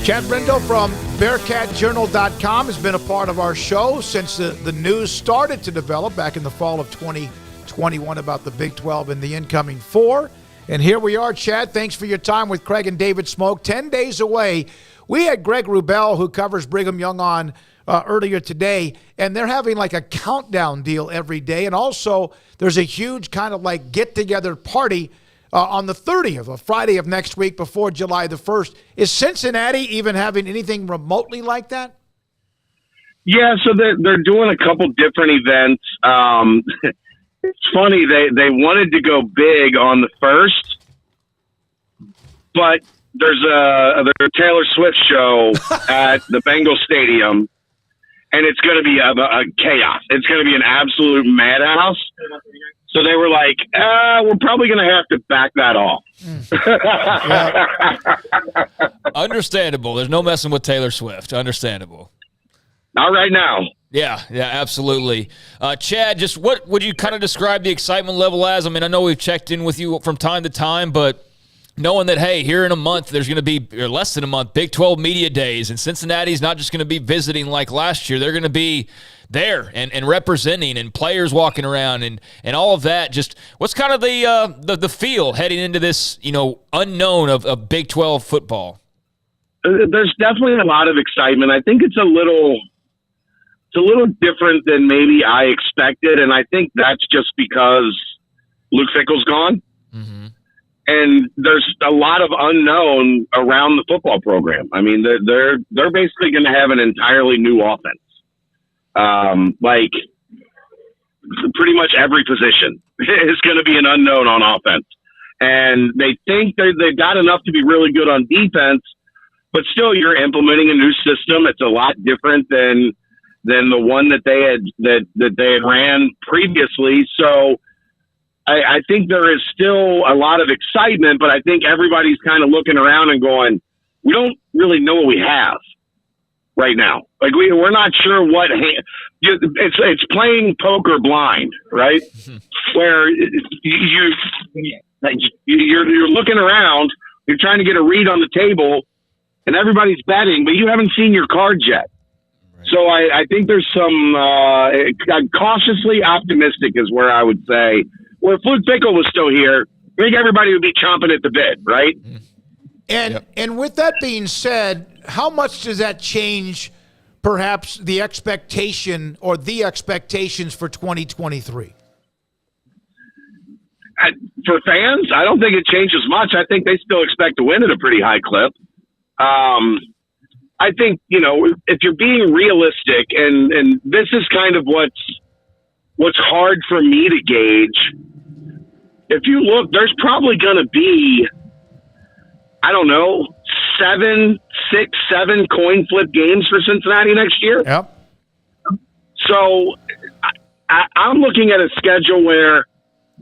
Chad Brendel from BearcatJournal.com has been a part of our show since the news started to develop back in the fall of 2021 about the Big 12 and the incoming four. And here we are, Chad. Thanks for your time with Craig and David Smoak. 10 days away. We had Greg Wrubell, who covers Brigham Young, on earlier today, and they're having like a countdown deal every day. And also, there's a huge kind of like get-together party on the 30th, a Friday of next week before July the 1st. Is Cincinnati even having anything remotely like that? Yeah, so they're doing a couple different events. It's funny, they wanted to go big on the 1st, but there's a Taylor Swift show at the Bengal Stadium, and it's going to be a chaos. It's going to be an absolute madhouse. So they were like, we're probably going to have to back that off. Understandable. There's no messing with Taylor Swift. Understandable. Not right now. Yeah, absolutely. Chad, just what would you kind of describe the excitement level as? I mean, I know we've checked in with you from time to time, but knowing that, hey, here in a month, there's going to be, or less than a month, Big 12 Media Days, and Cincinnati's not just going to be visiting like last year. They're going to be there and representing, and players walking around and all of that. Just what's kind of the feel heading into this, unknown of Big 12 football? There's definitely a lot of excitement. I think it's a little different than maybe I expected, and I think that's just because Luke Fickell's gone. Mm-hmm. And there's a lot of unknown around the football program. I mean, they're basically going to have an entirely new offense. Like pretty much every position is going to be an unknown on offense. And they think they've got enough to be really good on defense, but still you're implementing a new system. It's a lot different than the one that they had ran previously. So I think there is still a lot of excitement, but I think everybody's kind of looking around and going, we don't really know what we have right now. Like we're not sure what it's playing poker blind, right? Where you're looking around, you're trying to get a read on the table, and everybody's betting, but you haven't seen your cards yet. Right. So I think there's some cautiously optimistic is where I would say. Well, if Luke Fickell was still here, I think everybody would be chomping at the bit, right? And with that being said, how much does that change perhaps the expectation or the expectations for 2023? For fans, I don't think it changes much. I think they still expect to win at a pretty high clip. I think, if you're being realistic, and this is kind of what's hard for me to gauge. If you look, there's probably going to be, I don't know, 7 coin flip games for Cincinnati next year. Yep. So I'm looking at a schedule where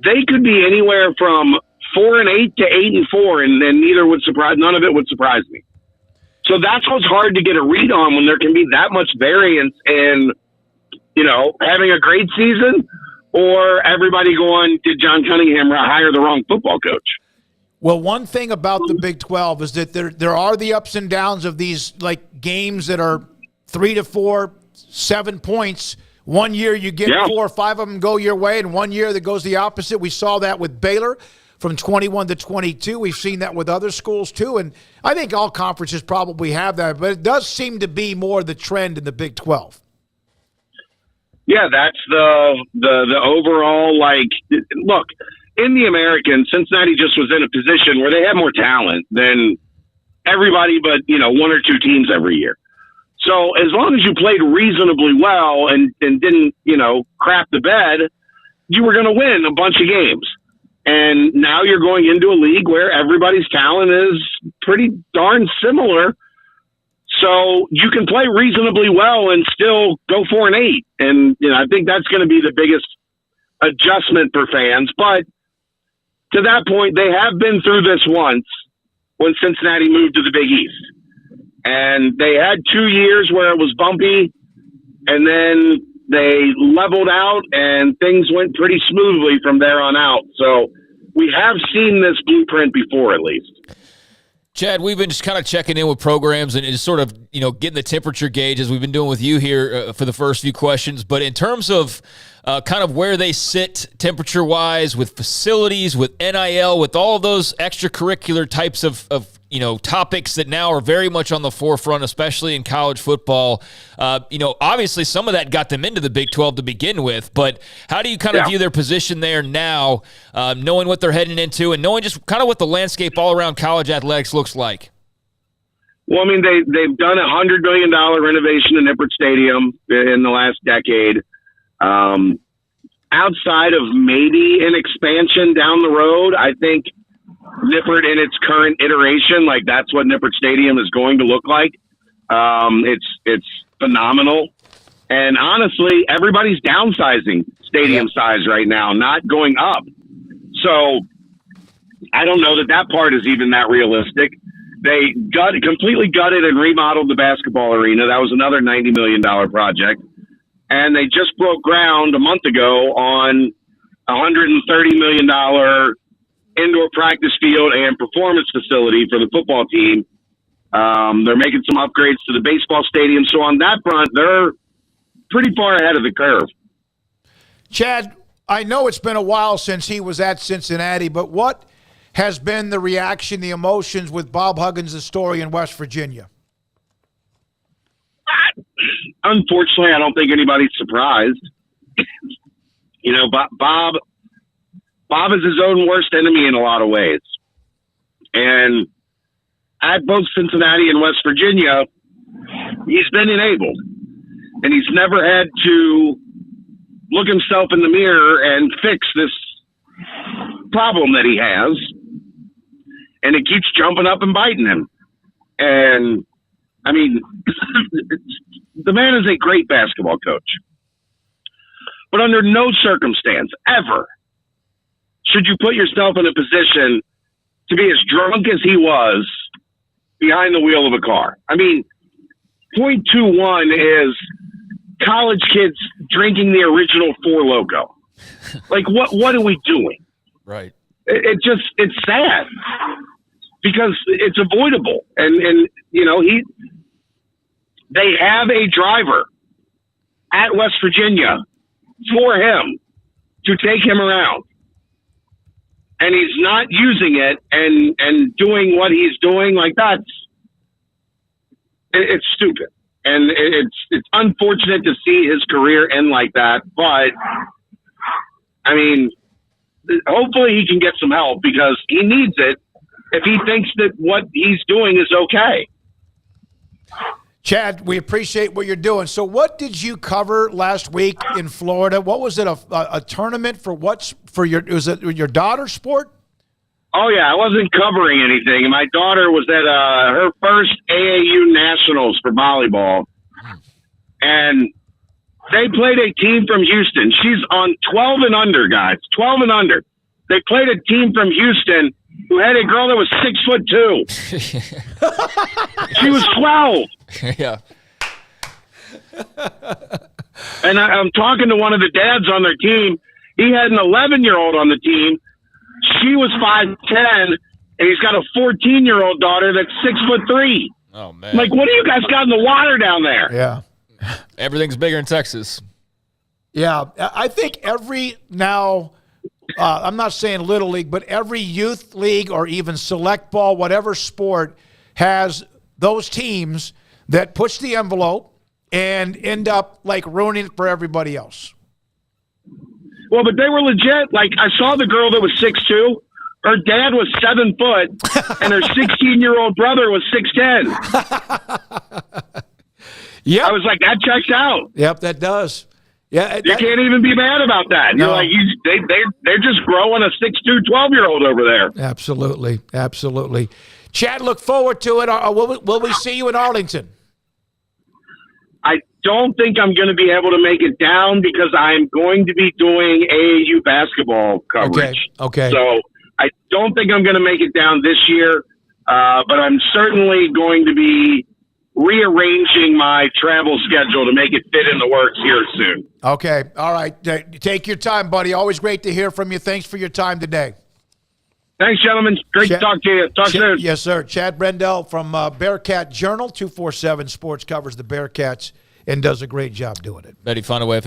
they could be anywhere from 4-8 to 8-4, and neither would surprise. None of it would surprise me. So that's what's hard to get a read on when there can be that much variance in, having a great season, or everybody going, did John Cunningham hire the wrong football coach? Well, one thing about the Big 12 is that there are the ups and downs of these like games that are 3 to 4, 7 points. One year you get 4 or 5 of them go your way, and one year that goes the opposite. We saw that with Baylor from 21 to 22. We've seen that with other schools too, and I think all conferences probably have that, but it does seem to be more the trend in the Big 12. Yeah, that's the overall, look, in the American, Cincinnati just was in a position where they had more talent than everybody but, 1 or 2 teams every year. So as long as you played reasonably well and didn't, crap the bed, you were going to win a bunch of games. And now you're going into a league where everybody's talent is pretty darn similar. So you can play reasonably well and still go 4-8. And, I think that's going to be the biggest adjustment for fans. But to that point, they have been through this once when Cincinnati moved to the Big East. And they had 2 years where it was bumpy, and then they leveled out and things went pretty smoothly from there on out. So we have seen this blueprint before, at least. Chad, we've been just kind of checking in with programs and just sort of, getting the temperature gauge as we've been doing with you here for the first few questions. But in terms of kind of where they sit temperature-wise with facilities, with NIL, with all of those extracurricular types of topics that now are very much on the forefront, especially in college football. Obviously some of that got them into the Big 12 to begin with, but how do you kind of view their position there now, knowing what they're heading into and knowing just kind of what the landscape all around college athletics looks like? Well, I mean, they've done a $100 million renovation in Nippert Stadium in the last decade. Outside of maybe an expansion down the road, I think Nippert in its current iteration, like that's what Nippert Stadium is going to look like. It's phenomenal. And honestly, everybody's downsizing stadium size right now, not going up. So I don't know that part is even that realistic. They completely gutted and remodeled the basketball arena. That was another $90 million project. And they just broke ground a month ago on $130 million indoor practice field and performance facility for the football team. They're making some upgrades to the baseball stadium. So on that front, they're pretty far ahead of the curve. Chad, I know it's been a while since he was at Cincinnati, but what has been the reaction, the emotions with Bob Huggins' story in West Virginia? Unfortunately, I don't think anybody's surprised. Bob is his own worst enemy in a lot of ways. And at both Cincinnati and West Virginia, he's been enabled. And he's never had to look himself in the mirror and fix this problem that he has. And it keeps jumping up and biting him. And, I mean, the man is a great basketball coach. But under no circumstance, ever, should you put yourself in a position to be as drunk as he was behind the wheel of a car? I mean, 0.21 is college kids drinking the original Four Loko. Like, what are we doing? Right. It's sad because it's avoidable. And they have a driver at West Virginia for him to take him around. And he's not using it and doing what he's doing. Like it's stupid. And it's unfortunate to see his career end like that. But I mean, hopefully he can get some help because he needs it if he thinks that what he's doing is okay. Chad, we appreciate what you're doing. So what did you cover last week in Florida? What was it, a tournament for was it your daughter's sport? Oh, yeah, I wasn't covering anything. My daughter was at her first AAU Nationals for volleyball, and they played a team from Houston. She's on 12 and under, guys, 12 and under. They played a team from Houston who had a girl that was 6'2". She was 12. Yeah. And I'm talking to one of the dads on their team. He had an 11-year-old on the team. She was 5'10", and he's got a 14-year-old daughter that's 6'3". Oh, man. Like, what do you guys got in the water down there? Yeah. Everything's bigger in Texas. Yeah. I think every now I'm not saying Little League, but every youth league or even select ball, whatever sport, has those teams that push the envelope and end up like ruining it for everybody else. Well, but they were legit. Like, I saw the girl that was 6'2". Her dad was 7 foot, and her 16-year-old brother was 6'10". Yeah, I was like, that checks out. Yep, that does. Yeah, you can't even be mad about that. No. You're like, they're just growing a 6'2", 12-year-old over there. Absolutely, absolutely. Chad, look forward to it. Will we see you in Arlington? I don't think I'm going to be able to make it down because I'm going to be doing AAU basketball coverage. Okay. So I don't think I'm going to make it down this year, but I'm certainly going to be rearranging my travel schedule to make it fit in the works here soon. Okay. All right. Take your time, buddy. Always great to hear from you. Thanks for your time today. Thanks, gentlemen. Great to talk to you. Talk soon. Yes, sir. Chad Brendel from Bearcat Journal, 247 Sports, covers the Bearcats and does a great job doing it. Bet he found a way if